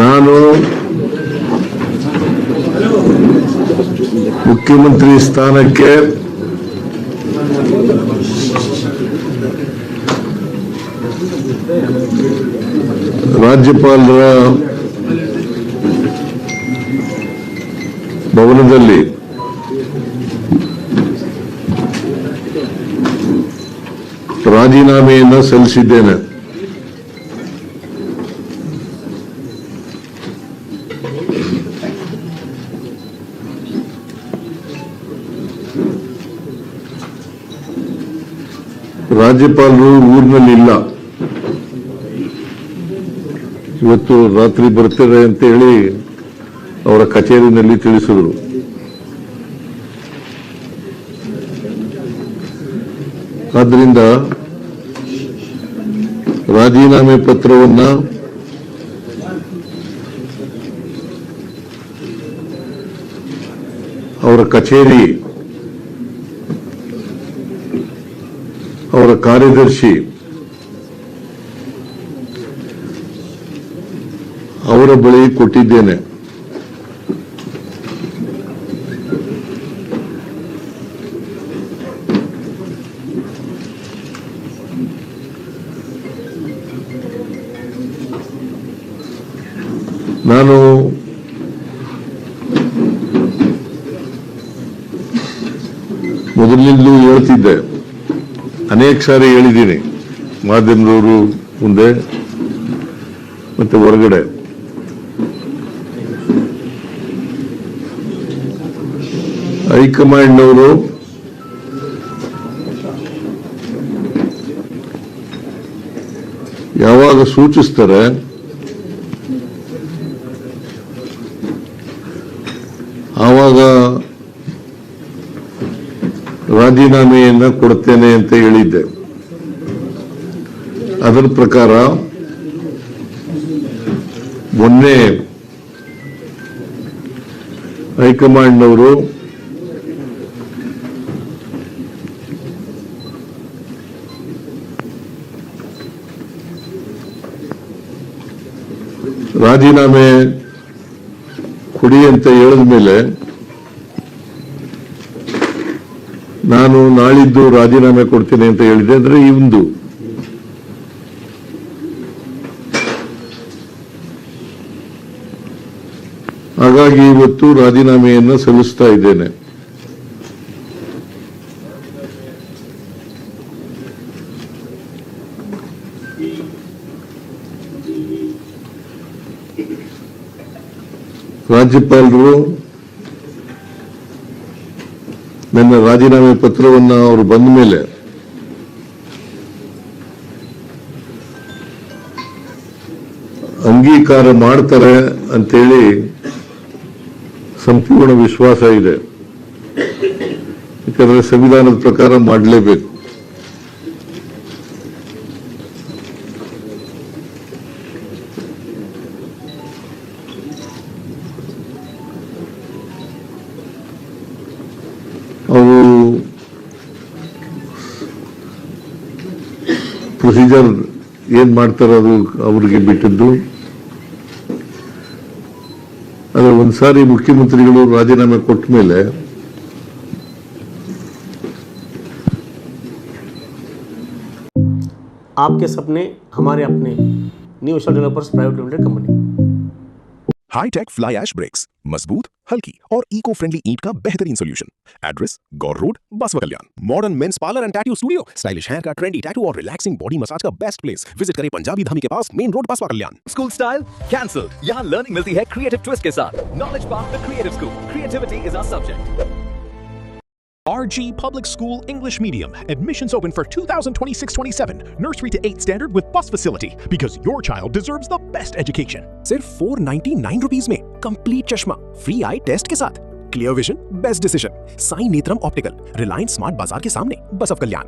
ನಾನು ಮುಖ್ಯಮಂತ್ರಿ ಸ್ಥಾನಕ್ಕೆ ರಾಜ್ಯಪಾಲರ ಭವನದಲ್ಲಿ ರಾಜೀನಾಮೆಯನ್ನು ಸಲ್ಲಿಸಿದ್ದೇನೆ. ರಾಜ್ಯಪಾಲರು ಊರಿನಲ್ಲಿ ಇಲ್ಲ, ಇವತ್ತು ರಾತ್ರಿ ಬರ್ತಾರೆ ಅಂತ ಹೇಳಿ ಅವರ ಕಚೇರಿನಲ್ಲಿ ತಿಳಿಸಿದರು. ಆದ್ದರಿಂದ ರಾಜೀನಾಮೆ ಪತ್ರವನ್ನು ಅವರ ಕಚೇರಿ, ಅವರ ಕಾರ್ಯದರ್ಶಿ, ಅವರ ಬಳಿ ಕೊಟ್ಟಿದ್ದೇನೆ. ನಾನು ಮೊದಲಿನಿಂದಲೂ ಹೇಳ್ತಿದ್ದೆ, ಅನೇಕ ಸಾರಿ ಹೇಳಿದ್ದೀನಿ ಮಾಧ್ಯಮದವರು ಮುಂದೆ ಮತ್ತೆ ಹೊರಗಡೆ, ಹೈಕಮಾಂಡ್ನವರು ಯಾವಾಗ ಸೂಚಿಸ್ತಾರೆ ಆವಾಗ ರಾಜೀನಾಮೆಯನ್ನು ಕೊಡ್ತೇನೆ ಅಂತ ಹೇಳಿದ್ದೆ. ಅದರ ಪ್ರಕಾರ ಮೊನ್ನೆ ಹೈಕಮಾಂಡ್ನವರು ರಾಜೀನಾಮೆ ಕೊಡಿ ಅಂತ ಹೇಳಿದ ಮೇಲೆ ನಾನು ನಾಳಿದ್ದು ರಾಜೀನಾಮೆ ಕೊಡ್ತೇನೆ ಅಂತ ಹೇಳಿದೆ. ಅಂದ್ರೆ ಇಂದು ಹಾಗಾಗಿ ಇವತ್ತು ರಾಜೀನಾಮೆಯನ್ನು ಸಲ್ಲಿಸ್ತಾ ಇದ್ದೇನೆ. ರಾಜ್ಯಪಾಲರು ನನ್ನ ರಾಜೀನಾಮೆ ಪತ್ರವನ್ನು ಅವರು ಬಂದ ಮೇಲೆ ಅಂಗೀಕಾರ ಮಾಡ್ತಾರೆ ಅಂತೇಳಿ ಸಂಪೂರ್ಣ ವಿಶ್ವಾಸ ಇದೆ. ಯಾಕಂದ್ರೆ ಸಂವಿಧಾನದ ಪ್ರಕಾರ ಮಾಡಲೇಬೇಕು. ಅವರು ಪ್ರೊಸೀಜರ್ ಏನ್ ಮಾಡ್ತಾರೆ ಅದು ಅವರಿಗೆ ಬಿಟ್ಟಿದ್ದು. ಆದರೆ ಒಂದ್ಸಾರಿ ಮುಖ್ಯಮಂತ್ರಿಗಳು ರಾಜೀನಾಮೆ ಕೊಟ್ಟ ಮೇಲೆ आपके सपने हमारे अपने new Asia developers private limited company. Hitech fly ash bricks, मजबूत, हल्की और इको फ्रेंडली ईंट का बेहतरीन solution. Address Gaur road, Basava Kalyan. Modern men's parlour and tattoo studio, stylish hair का ट्रेंडी टैटू और रिलैक्सिंग बॉडी मसाज का बेस्ट प्लेस। विजिट करें पंजाबी धामी के पास, main road, Basava Kalyan. School style cancel, यहाँ लर्निंग मिलती है क्रिएटिव ट्विस्ट के साथ। Knowledge park the creative school, creativity is our subject. RG Public School English Medium. Admissions open for 2026-27. Nursery to 8 standard with bus facility. Because your child deserves the best education. सिर्फ 499 rupees में complete चश्मा, free आई test के साथ। Clear vision, best decision. Sai Netram optical, Reliance smart bazaar के सामने, बसव कल्याण।